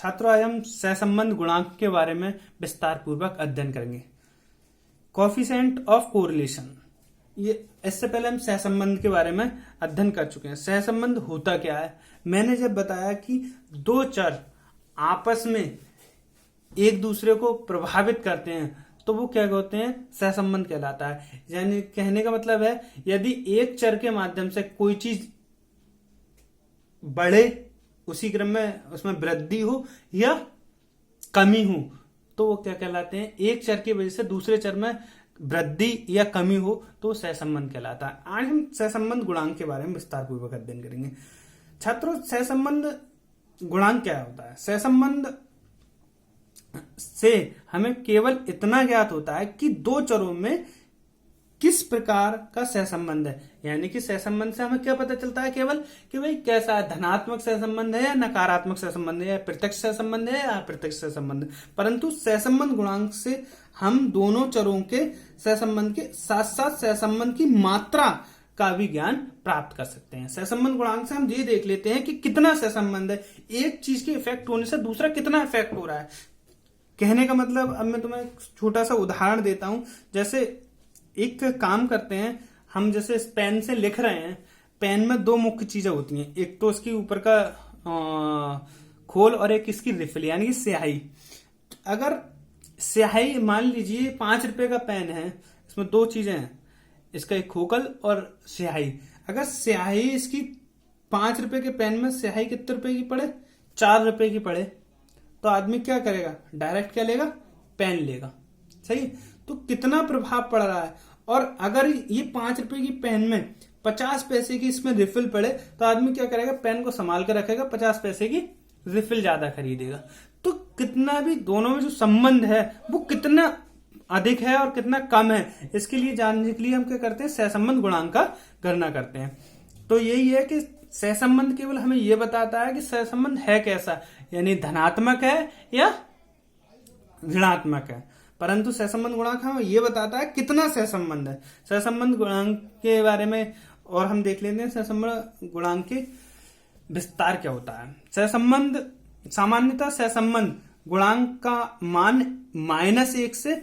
छात्रों, आज हम सहसंबंध गुणांक के बारे में विस्तार पूर्वक अध्ययन करेंगे। कोफिशिएंट ऑफ कोरिलेशन, ये इससे पहले हम सहसंबंध के बारे में अध्ययन कर चुके हैं। सहसंबंध होता क्या है? मैंने जब बताया कि दो चर आपस में एक दूसरे को प्रभावित करते हैं तो वो क्या होते हैं? सहसंबंध कहलाता है। यानी कहने का मतलब है, यदि एक चर के माध्यम से कोई चीज बढ़े, उसी क्रम में उसमें वृद्धि हो या कमी हो, तो वो क्या कहलाते हैं? एक चर की वजह से दूसरे चर में वृद्धि या कमी हो तो सहसंबंध कहलाता है। आज हम सहसंबंध गुणांक के बारे में विस्तार पूर्वक अध्ययन करेंगे। छात्रों, सहसंबंध गुणांक क्या होता है? सहसंबंध से हमें केवल इतना ज्ञात होता है कि दो चरों में किस प्रकार का सहसंबंध है। यानी कि सहसंबंध से हमें क्या पता चलता है? केवल कि भाई कैसा है, धनात्मक सहसंबंध है या नकारात्मक सहसंबंध है, या प्रत्यक्ष सहसंबंध है या अप्रत्यक्ष सहसंबंध है। परंतु सहसंबंध गुणांक से हम दोनों चरों के सहसंबंध के साथ साथ सहसंबंध की मात्रा का भी ज्ञान प्राप्त कर सकते हैं। सहसंबंध गुणांक से हम ये देख लेते हैं कि कितना सहसंबंध है, एक चीज के इफेक्ट होने से दूसरा कितना इफेक्ट हो रहा है। कहने का मतलब, अब मैं तुम्हें एक छोटा सा उदाहरण देता हूं। जैसे एक काम करते हैं हम, जैसे पेन से लिख रहे हैं, पेन में दो मुख्य चीजें होती हैं, एक तो इसकी ऊपर का खोल और एक इसकी रिफिल यानी कि स्याही। अगर स्याही, मान लीजिए 5 रुपए का पेन है, इसमें दो चीजें हैं, इसका एक खोखल और स्याही। अगर स्याही इसकी 5 रुपए के पेन में स्याही कितने रुपए की पड़े? 4 रुपए की पड़े, तो आदमी क्या करेगा? डायरेक्ट क्या लेगा? पेन लेगा। सही। तो कितना प्रभाव पड़ रहा है। और अगर ये 5 रुपए की पेन में 50 पैसे की इसमें रिफिल पड़े तो आदमी क्या करेगा? पेन को संभाल कर रखेगा, 50 पैसे की रिफिल ज्यादा खरीदेगा। तो कितना भी दोनों में जो संबंध है वो कितना अधिक है और कितना कम है, इसके लिए जानने के लिए हम क्या करते हैं? सहसंबंध गुणांक का गणना करते हैं। तो यही है कि सहसंबंध केवल हमें यह बताता है कि सहसंबंध है कैसा, यानी धनात्मक है या ऋणात्मक है। परंतु सहसंबंध गुणांक हमें यह बताता है कितना सहसंबंध है। सहसंबंध गुणांक के बारे में और हम देख लेते हैं सहसंबंध गुणांक के विस्तार क्या होता है। सहसंबंध, सामान्यतः सहसंबंध गुणांक का मान -1 से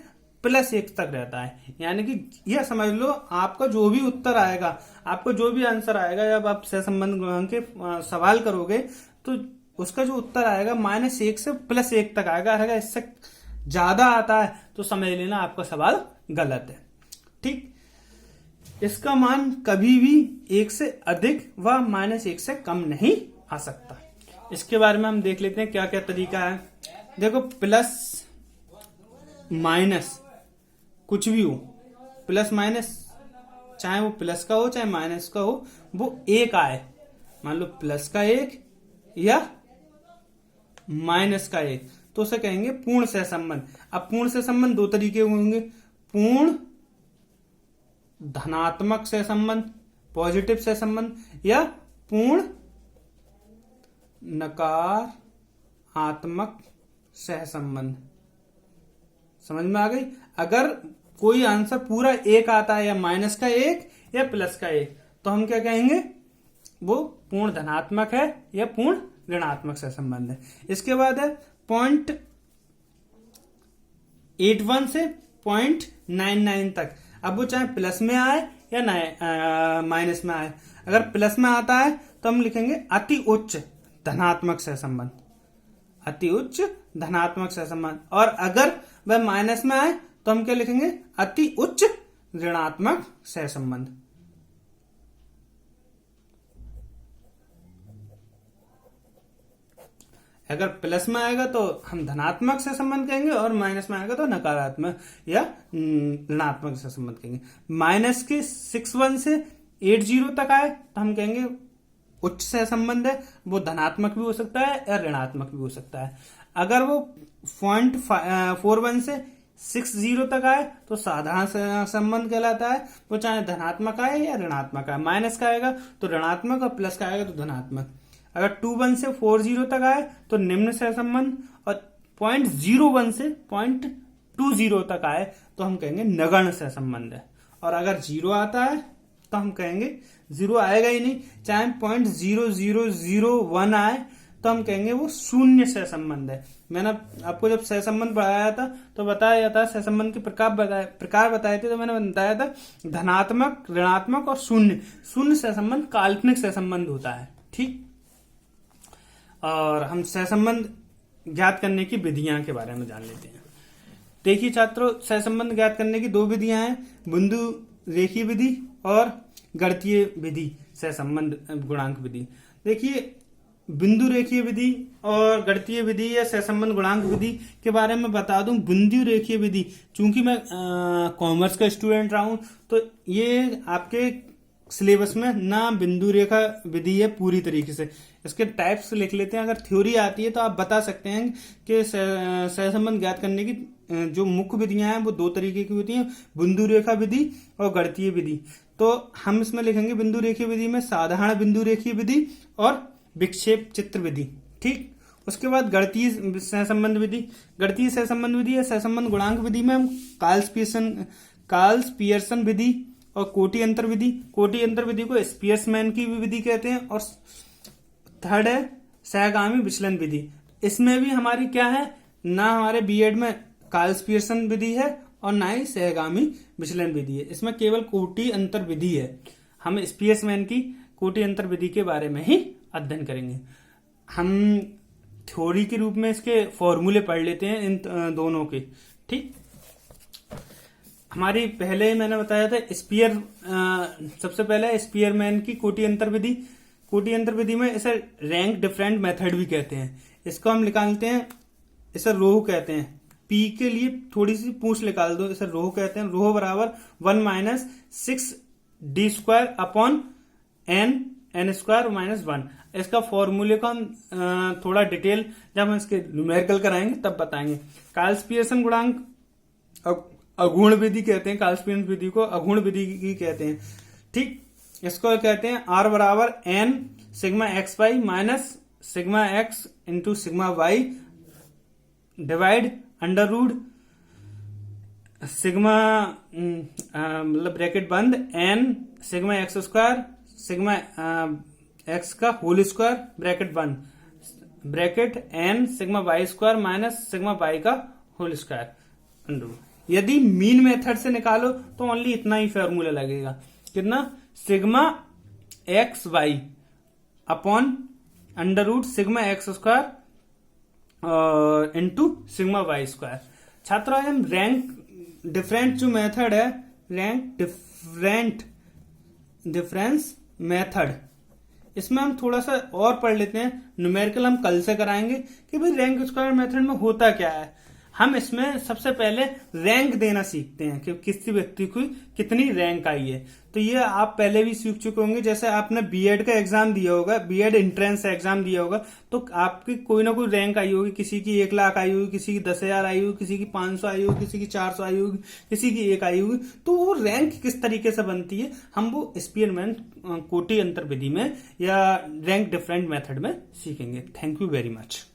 +1 तक रहता है। यानी कि यह समझ लो, आपका जो भी उत्तर आएगा, आपको जो भी आंसर आएगा, जब आप सहसंबंध गुणांक के सवाल करोगे तो उसका जो उत्तर आएगा -1 से +1 तक आएगा। अगर इससे ज्यादा आता है तो समझ लेना आपका सवाल गलत है। ठीक। इसका मान कभी भी 1 से अधिक व -1 से कम नहीं आ सकता। इसके बारे में हम देख लेते हैं क्या क्या तरीका है। देखो, प्लस माइनस कुछ भी हो, प्लस माइनस, चाहे वो प्लस का हो चाहे माइनस का हो, वो एक आए। मान लो प्लस का 1 या माइनस का 1, तो उसे कहेंगे पूर्ण सहसंबंध। अब पूर्ण सहसंबंध दो तरीके होंगे, पूर्ण धनात्मक सहसंबंध, पॉजिटिव सहसंबंध, या पूर्ण नकारात्मक सहसंबंध। समझ में आ गई? अगर कोई आंसर पूरा 1 आता है, या माइनस का 1 या प्लस का 1, तो हम क्या कहेंगे? वो पूर्ण धनात्मक है या पूर्ण ऋणात्मक सहसंबंध है। इसके बाद है 0.81 से 0.99 तक। अब वो चाहे प्लस में आए या माइनस में आए। अगर प्लस में आता है तो हम लिखेंगे अति उच्च धनात्मक सहसंबंध, अति उच्च धनात्मक सहसंबंध। और अगर वह माइनस में आए तो हम क्या लिखेंगे? अति उच्च ऋणात्मक सहसंबंध। अगर प्लस में आएगा तो हम धनात्मक सहसंबंध कहेंगे, और माइनस में आएगा तो नकारात्मक या ऋणात्मक सहसंबंध कहेंगे। माइनस के 61 से 80 तक आए तो हम कहेंगे उच्च सहसंबंध है, वो धनात्मक भी हो सकता है या ऋणात्मक भी हो सकता है। अगर वो 0.41 से 60 तक आए तो साधारण सहसंबंध कहलाता है, वो चाहे धनात्मक आए या ऋणात्मक आए। माइनस का आएगा तो ऋणात्मक और प्लस का आएगा तो धनात्मक। अगर 21 से 40 तक आए तो निम्न सहसंबंध, और 0.01 से 0.20 तक आए तो हम कहेंगे नगण्य सहसंबंध है। और अगर 0 आता है तो हम कहेंगे, 0 आएगा ही नहीं, चाहे 0.0001 आए तो हम कहेंगे वो शून्य सहसंबंध है। मैंने आपको जब सहसंबंध पढ़ाया था तो बताया था, सहसंबंध के प्रकार बताए थे, तो मैंने बताया था धनात्मक, ऋणात्मक और शून्य। शून्य सहसंबंध काल्पनिक सहसंबंध होता है। ठीक, और हम सहसंबंध ज्ञात करने की विधियां के बारे में जान लेते हैं। देखिए छात्रों, सहसंबंध ज्ञात करने की दो विधियां हैं, बिंदु रेखीय विधि और गणितीय विधि, सहसंबंध गुणांक विधि। देखिए, बिंदु रेखीय विधि और गणितीय विधि या सहसंबंध गुणांक विधि के बारे में बता दूं। बिंदु रेखीय विधि, चूंकि मैं कॉमर्स का स्टूडेंट रहा हूं, तो ये आपके सिलेबस में ना बिंदु रेखा विधि है पूरी तरीके से। इसके टाइप्स लिख लेते हैं। अगर थ्योरी आती है तो आप बता सकते हैं कि सहसंबंध ज्ञात करने की जो मुख्य विधियां हैं वो दो तरीके की होती हैं, बिंदु रेखा विधि और गणितीय विधि। तो हम इसमें लिखेंगे बिंदु रेखीय विधि में साधारण बिंदु रेखीय विधि और विक्षेप चित्र विधि। ठीक, उसके बाद गणितीय सहसंबंध विधि। गणितीय सहसंबंध विधि या सहसंबंध गुणांक विधि में हम कार्ल्स पियर्सन विधि और कोटि अंतर विधि। कोटि अंतर विधि को स्पियर्समैन की विधि कहते हैं। और थर्ड है सहगामी विचलन विधि। इसमें भी हमारी क्या है, ना हमारे बीएड में कार्ल्स पियर्सन विधि है और ना ही सहगामी विचलन विधि है। इसमें केवल कोटि अंतर विधि है। हम स्पियर्समैन की कोटि अंतर विधि के बारे में ही अध्ययन करेंगे। हम थ्योरी के रूप में इसके फॉर्मूले पढ़ लेते हैं इन दोनों के। ठीक, हमारी पहले मैंने बताया था सबसे पहले स्पियरमैन की कोटि अंतर विधि। कोटि अंतर विधि में इसे रैंक डिफरेंट मेथड भी कहते हैं। इसको हम निकालते हैं, इसे रोह कहते हैं। पी के लिए थोड़ी सी पूछ निकाल दो, इसे रोह कहते हैं। रोह बराबर 1 minus 6 D square upon N square minus 1। इसका फॉर्मूले को हम थोड़ा डिटेल जब हम इसके न्यूमेरिकल कराएंगे तब बताएंगे। कार्ल्स पियर्सन गुणांक अगुण विधि कहते हैं। कार्ल्स पियर्सन विधि को अगुण विधि की कहते हैं। ठीक, इसको कहते हैं आर बराबर N sigma X Y minus sigma X into sigma Y divide under root sigma मतलब ब्रैकेट बंद N sigma X square sigma X का होल स्क्वायर ब्रैकेट बंद bracket N sigma Y square minus sigma Y का whole square under root. यदि mean method से निकालो तो only इतना ही फॉर्मूला लगेगा, कितना, sigma X Y upon under root sigma X square into sigma Y square. छात्रों, हम रैंक डिफरेंट जो मेथड है, रैंक डिफरेंस मेथड, इसमें हम थोड़ा सा और पढ़ लेते हैं। न्यूमेरिकल हम कल से कराएंगे कि भाई रैंक स्क्वायर मेथड में होता क्या है। हम इसमें सबसे पहले रैंक देना सीखते हैं कि किसी व्यक्ति को कितनी रैंक आई है। तो ये आप पहले भी सीख चुके होंगे। जैसे आपने बीएड का एग्जाम दिया होगा, बीएड एंट्रेंस एग्जाम दिया होगा, तो आपकी कोई ना कोई रैंक आई होगी। किसी की 1 लाख आई होगी, किसी की 10,000 आई होगी, किसी की 500 आई होगी, किसी की 400 आई होगी, किसी की 1 आई होगी। तो वो रैंक किस तरीके से बनती है हम वो स्पियरमैन कोटि अंतर विधि में या रैंक डिफरेंट मेथड में सीखेंगे। Thank you very much.